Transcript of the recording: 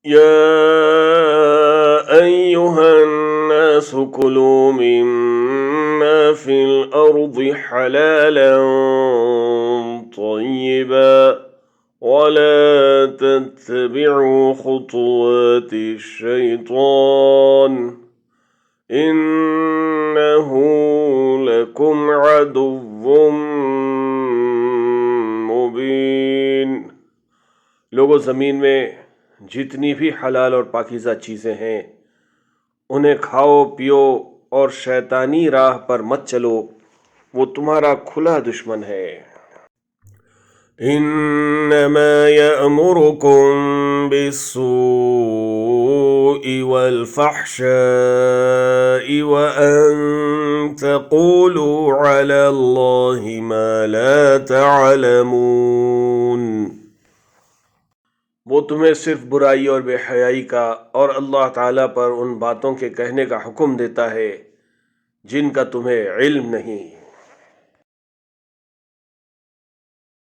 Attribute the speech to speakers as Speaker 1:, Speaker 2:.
Speaker 1: या अय्युहन्नास कुलू मिम्मा फिल अर्दि हलालन तय्यिबा वला तत्तबिउ खुतुवाति शैतान इन्नहु लकुम अदुव्वुम मुबीन। लोगो, ज़मीन में जितनी भी हलाल और पाकीज़ा चीज़ें हैं उन्हें खाओ पियो और शैतानी राह पर मत चलो, वो तुम्हारा खुला दुश्मन है। इन्नमा यअमुरुकुम बिस्सूइ वल फहशाइ व अन तक़ूलू अलल्लाहि मा ला तअलमून। वो तुम्हें सिर्फ बुराई और बेहयाई का और अल्लाह ताला पर उन बातों के कहने का हुक्म देता है जिनका तुम्हें इल्म नहीं।